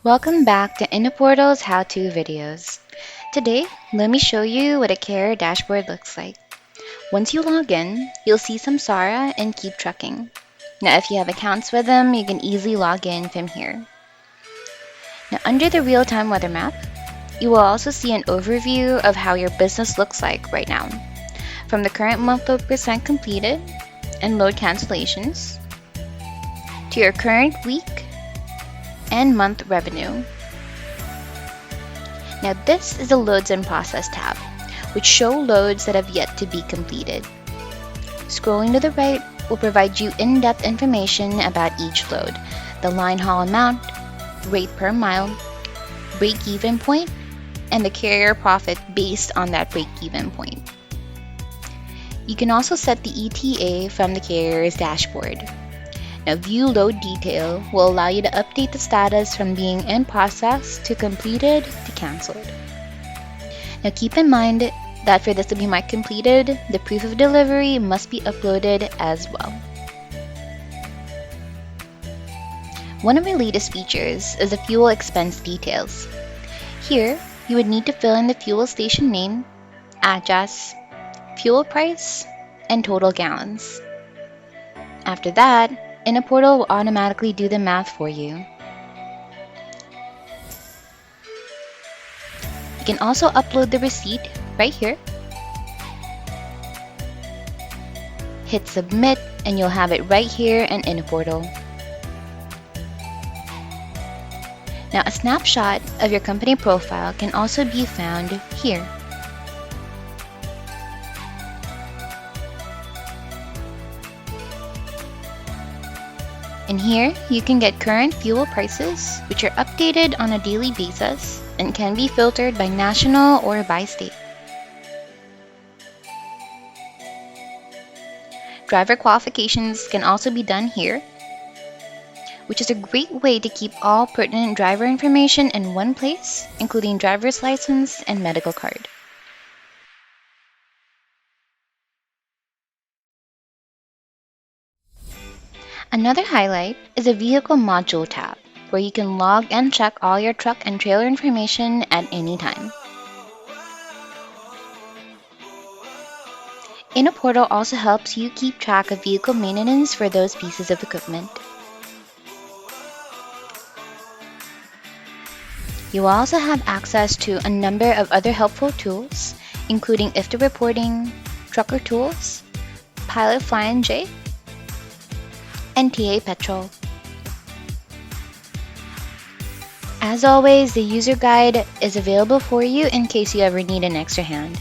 Welcome back to InnoPortal's how-to videos. Today, let me show you what a carrier dashboard looks like. Once you log in, you'll see Samsara and Keep Trucking. Now, if you have accounts with them, you can easily log in from here. Now, under the real-time weather map, you will also see an overview of how your business looks like right now, from the current month of percent completed and load cancellations, to your current week and month revenue. Now this is the Loads and Process tab, which show loads that have yet to be completed. Scrolling to the right will provide you in-depth information about each load, the line haul amount, rate per mile, break-even point, and the carrier profit based on that break-even point. You can also set the ETA from the carrier's dashboard. Now, View Load Detail will allow you to update the status from being in process to completed to canceled. Now, keep in mind that for this to be marked completed, the proof of delivery must be uploaded as well. One of my latest features is the fuel expense details. Here, you would need to fill in the fuel station name, address, fuel price, and total gallons. After that, InnoPortal will automatically do the math for you. You can also upload the receipt right here. Hit submit and you'll have it right here in InnoPortal. Now, a snapshot of your company profile can also be found here. In here, you can get current fuel prices, which are updated on a daily basis and can be filtered by national or by state. Driver qualifications can also be done here, which is a great way to keep all pertinent driver information in one place, including driver's license and medical card. Another highlight is a Vehicle Module tab, where you can log and check all your truck and trailer information at any time. InnoPortal also helps you keep track of vehicle maintenance for those pieces of equipment. You will also have access to a number of other helpful tools, including IFTA reporting, trucker tools, Pilot Fly J, and TA Petrol. As always, the user guide is available for you in case you ever need an extra hand.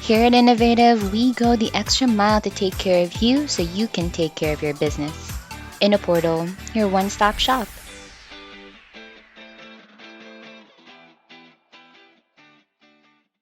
Here at Innovative, we go the extra mile to take care of you so you can take care of your business. InnoPortal, your one-stop shop.